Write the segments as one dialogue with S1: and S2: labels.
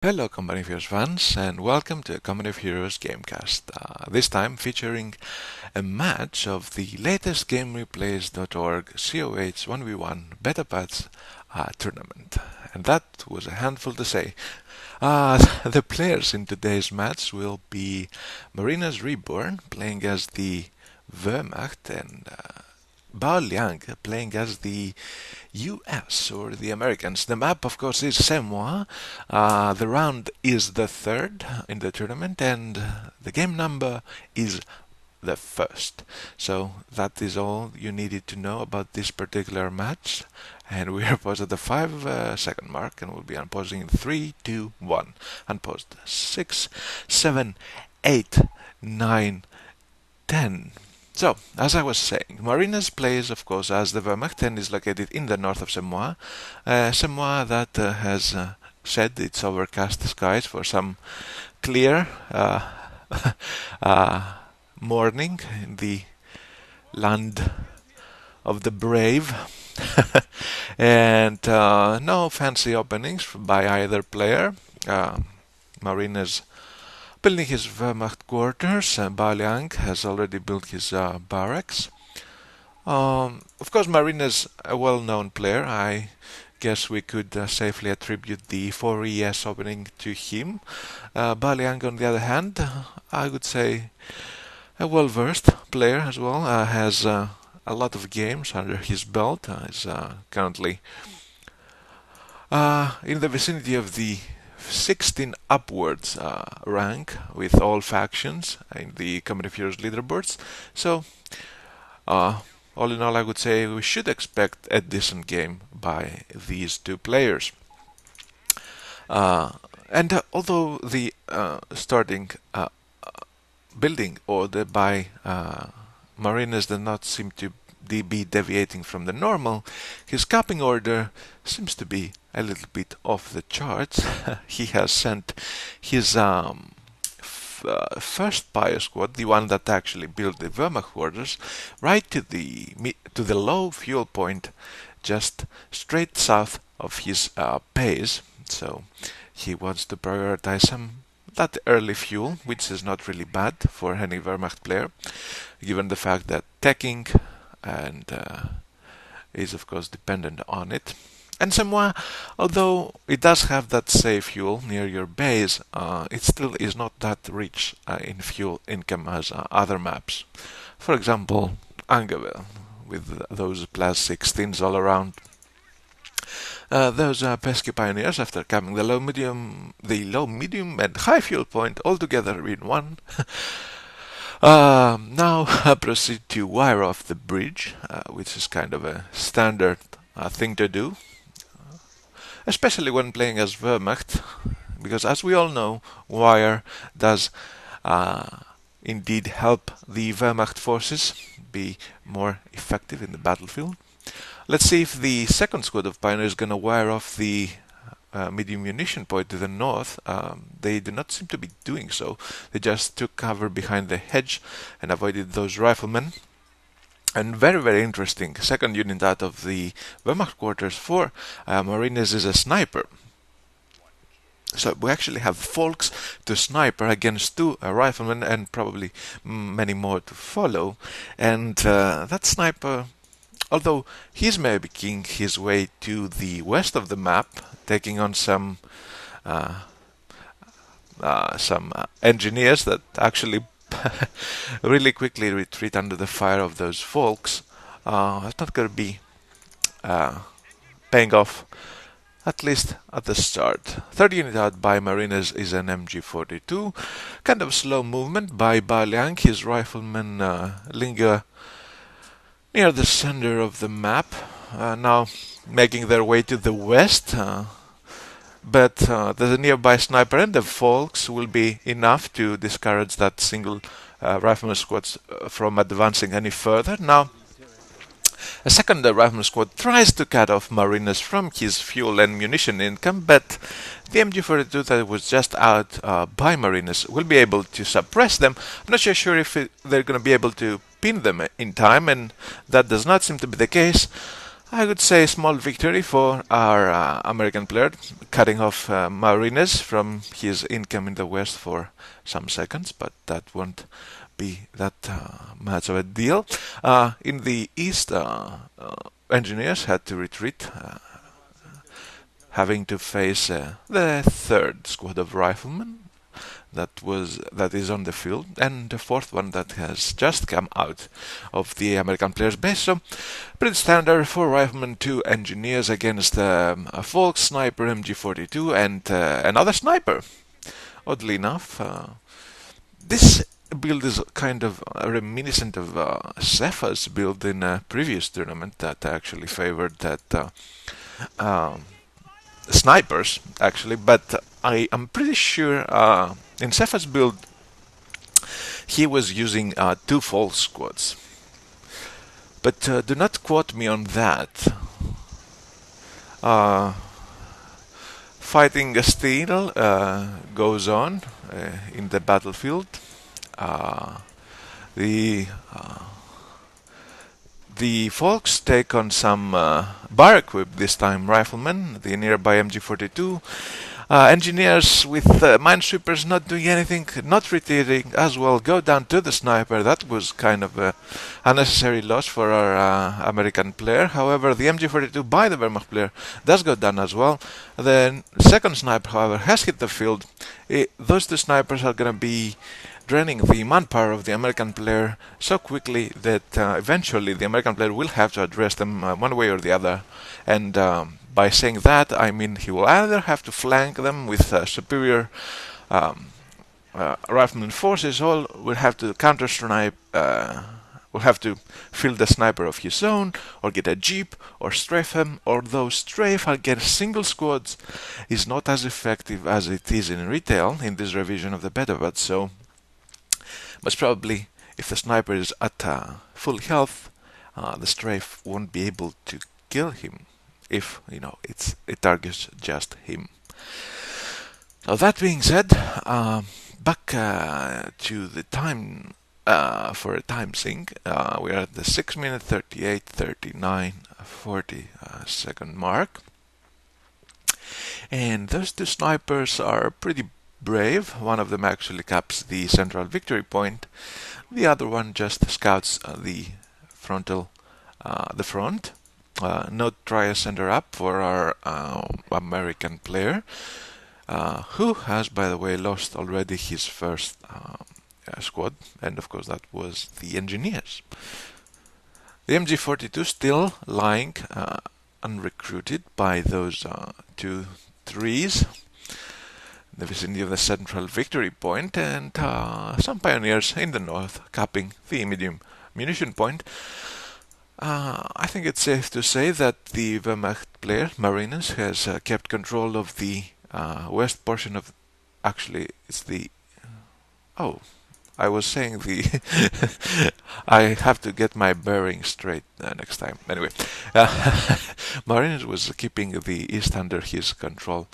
S1: Hello Company of Heroes fans and welcome to Company of Heroes Gamecast. This time featuring a match of the latest GameReplays.org CoH 1v1 Beta Pats tournament. And that was a handful to say. The players in today's match will be MarinezReborn playing as the Wehrmacht and BaoLiang playing as the US or the Americans. The map, of course, is Semois. The round is the third in the tournament, and the game number is the first. So that is all you needed to know about this particular match. And we are paused at the 5 second mark, and we'll be unpausing in 3, 2, 1. Unpaused. 6, 7, 8, 9, 10. So, as I was saying, Marinez plays, of course, as the Wehrmacht and is located in the north of Semois. Semois that has shed its overcast skies for some clear morning in the land of the brave. And no fancy openings by either player. Marinez building his Wehrmacht quarters, and BaoLiang has already built his barracks. Of course, Marinez a well-known player. I guess we could safely attribute the 4ES opening to him. BaoLiang, on the other hand, I would say a well-versed player as well. Has a lot of games under his belt. Is currently in the vicinity of the 16 upwards rank with all factions in the Company of Heroes leaderboards. So, all in all, I would say we should expect a decent game by these two players. And although the starting building order by Marinez did not seem to be deviating from the normal, his capping order seems to be a little bit off the charts. He has sent his first Pio squad, the one that actually built the Wehrmacht quarters, right to the low fuel point, just straight south of his base. So he wants to prioritize that early fuel, which is not really bad for any Wehrmacht player, given the fact that teching and is of course dependent on it. And Semois, although it does have that safe fuel near your base, it still is not that rich in fuel income as other maps. For example, Angeville, with those plus 16s all around. Those pesky pioneers, after capping the low, medium, and high fuel point all together in one, now proceed to wire off the bridge, which is kind of a standard thing to do, especially when playing as Wehrmacht, because as we all know, wire does indeed help the Wehrmacht forces be more effective in the battlefield. Let's see if the second squad of pioneers is going to wire off the medium munition point to the north. They do not seem to be doing so. They just took cover behind the hedge and avoided those riflemen. And very, very interesting, second unit out of the Wehrmacht quarters for Marinez is a sniper. So we actually have Folks to sniper against two riflemen and probably many more to follow. And that sniper, although he's making his way to the west of the map, taking on some engineers that actually really quickly retreat under the fire of those folks, it's not going to be paying off, at least at the start. Third unit out by Marinez is an MG42. Kind of slow movement by BaoLiang. His riflemen linger near the center of the map, now making their way to the west. But the nearby sniper and the folks will be enough to discourage that single rifleman squad from advancing any further. Now, a second rifleman squad tries to cut off Marinez from his fuel and munition income, but the MG42 that was just out by Marinez will be able to suppress them. I'm not sure if they're going to be able to pin them in time, and that does not seem to be the case. I would say small victory for our American player, cutting off Marinez from his income in the West for some seconds, but that won't be that much of a deal. In the East, engineers had to retreat, having to face the third squad of riflemen that is on the field, and the fourth one that has just come out of the American player's base. So pretty standard for riflemen, 2 engineers against a Volk sniper MG42 and another sniper. Oddly enough, this build is kind of reminiscent of Cepha's build in a previous tournament that actually favored that snipers, actually, but I am pretty sure in Cepha's build he was using 2 false squads. But do not quote me on that. Fighting still goes on in the battlefield. The folks take on some bar-equipped, this time riflemen, the nearby MG42. Engineers with minesweepers not doing anything, not retreating as well, go down to the sniper. That was kind of a unnecessary loss for our American player. However, the MG42 by the Wehrmacht player does go down as well. The second sniper, however, has hit the field. Those 2 snipers are going to be draining the manpower of the American player so quickly that eventually the American player will have to address them one way or the other. And by saying that, I mean he will either have to flank them with superior rifleman forces, or will have to counter snipe. Will have to field a sniper of his own, or get a jeep, or strafe him. Although strafe against single squads is not as effective as it is in retail in this revision of the beta, but so most probably if the sniper is at full health, the strafe won't be able to kill him if it targets just him. So that being said, back to the time for a time sync. We are at the 6 minute 38, 39, 40 second mark, and those 2 snipers are pretty brave. One of them actually caps the central victory point. The other one just scouts the front. No try center up for our American player, who has, by the way, lost already his first squad, and of course that was the engineers. The MG42 still lying unrecruited by those 2 3s, the vicinity of the central victory point, and some pioneers in the north capping the medium munition point. I think it's safe to say that the Wehrmacht player, Marinez, has kept control of the west portion of... Actually, it's the... Oh, I was saying the... I have to get my bearings straight next time. Anyway, Marinez was keeping the east under his control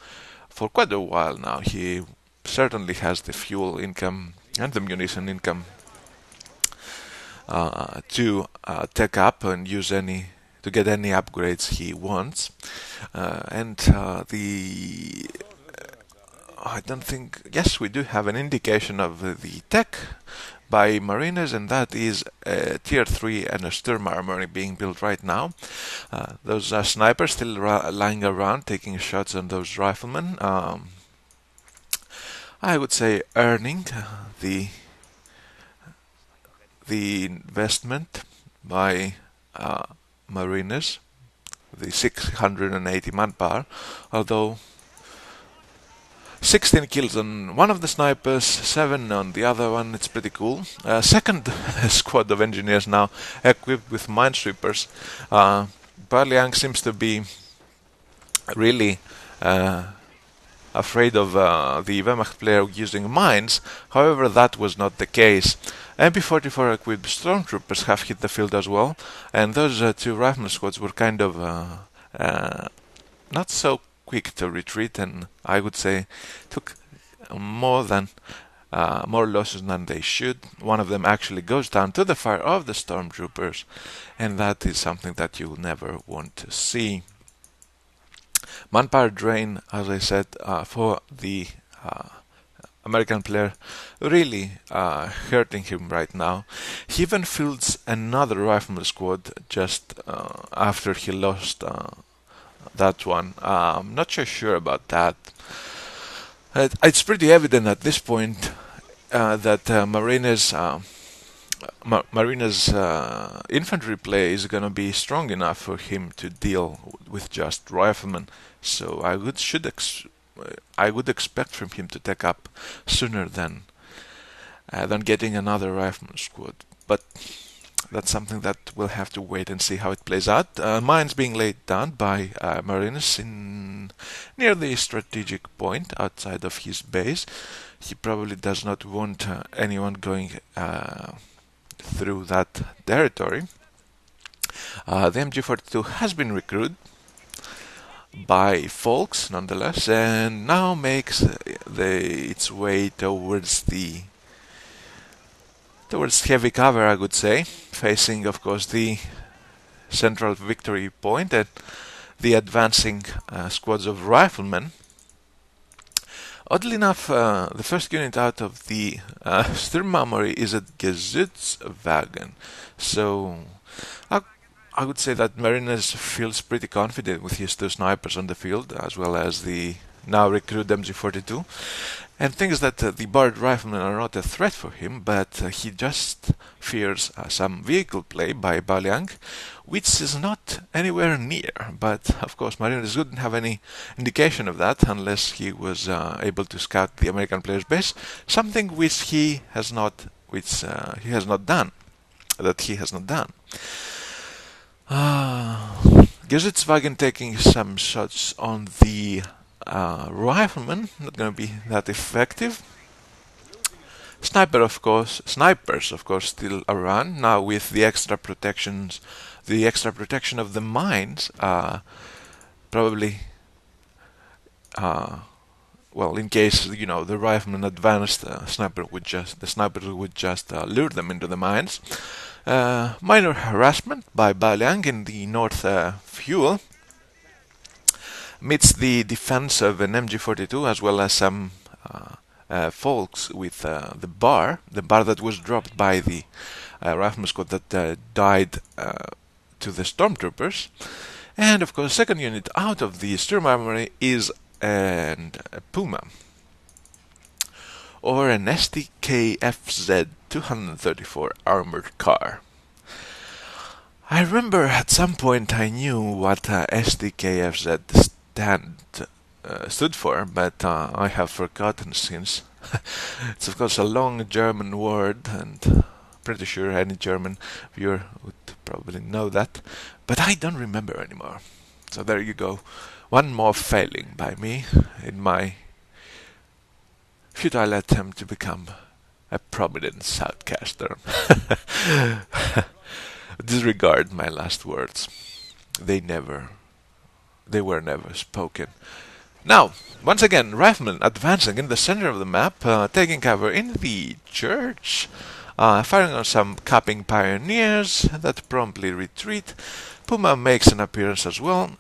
S1: for quite a while now. He certainly has the fuel income and the munition income to take up and use to get any upgrades he wants, and I don't think... Yes, we do have an indication of the tech by Marinez, and that is a tier 3 and a Sturm armory being built right now. Those snipers still lying around taking shots on those riflemen. I would say earning the investment by Marinez, the 680 manpower, although 16 kills on one of the snipers, 7 on the other one. It's pretty cool. Second squad of engineers now equipped with minesweepers. BaoLiang seems to be really afraid of the Wehrmacht player using mines. However, that was not the case. MP44 equipped stormtroopers have hit the field as well, and those 2 rifleman squads were kind of not so quick to retreat, and I would say took more than more losses than they should. One of them actually goes down to the fire of the stormtroopers, and that is something that you never want to see. Manpower drain, as I said, for the American player, really hurting him right now. He even fields another rifleman squad just after he lost that one. I'm not so sure about that. It's pretty evident at this point that Marinez's infantry play is going to be strong enough for him to deal with just riflemen. So I would expect from him to take up sooner than getting another rifleman squad. But that's something that we'll have to wait and see how it plays out. Mines being laid down by Marinez near the strategic point outside of his base. He probably does not want anyone going through that territory. The MG42 has been recruited by folks nonetheless, and now makes its way towards heavy cover, I would say, facing of course the central victory point and the advancing squads of riflemen. Oddly enough, the first unit out of the Sturmarmory is a Gesützwagen, so I would say that Marinez feels pretty confident with his two snipers on the field, as well as the now recruit MG42, and thinks that the barred riflemen are not a threat for him, but he just fears some vehicle play by BaoLiang, which is not anywhere near. But of course Marinez wouldn't have any indication of that unless he was able to scout the American player's base, something which he has not done. Gesützwagen taking some shots on the rifleman, not going to be that effective. Snipers of course still around now with the extra protection of the mines, probably in case the rifleman advanced, the sniper would just lure them into the mines. Minor harassment by BaoLiang in the north fuel meets the defense of an MG42 as well as some folks with the bar that was dropped by the rifleman squad that died to the stormtroopers. And of course, second unit out of the Sturmarmory is a Puma, or an STKFZ 234 armored car. I remember at some point I knew what STKFZ stood for, but I have forgotten since. It's of course a long German word, and pretty sure any German viewer would probably know that, but I don't remember anymore. So there you go. One more failing by me in my futile attempt to become a prominent shoutcaster. Disregard my last words. They were never spoken. Now, once again, riflemen advancing in the center of the map, taking cover in the church, firing on some capping pioneers that promptly retreat. Puma makes an appearance as well.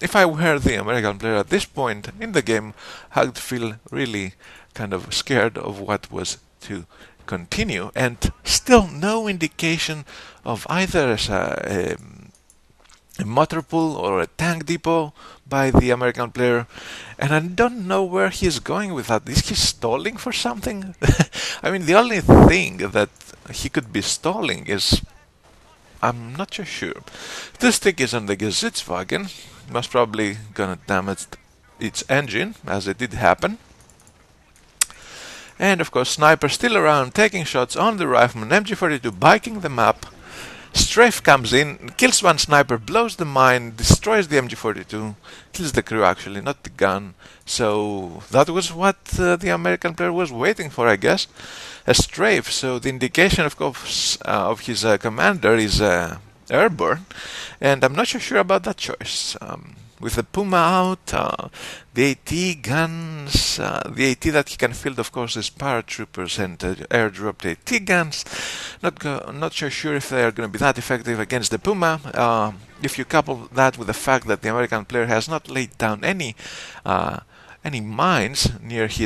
S1: If I were the American player at this point in the game, I would feel really kind of scared of what was to continue, and still no indication of either a motor pool or a tank depot by the American player, and I don't know where he's going with that. Is he stalling for something? I mean, the only thing that he could be stalling is, I'm not so sure. This stick is on the Gesützwagen, most probably gonna damage its engine, as it did happen. And of course, sniper still around, taking shots on the rifleman, MG42 biking the map. Strafe comes in, kills one sniper, blows the mine, destroys the MG42, kills the crew actually, not the gun. So that was what the American player was waiting for, I guess. A strafe, so the indication of course of his commander is airborne, and I'm not so sure about that choice. with the Puma out, the AT guns, the AT that he can field, of course, is paratroopers and airdropped AT guns. Not sure if they are going to be that effective against the Puma. If you couple that with the fact that the American player has not laid down any mines near his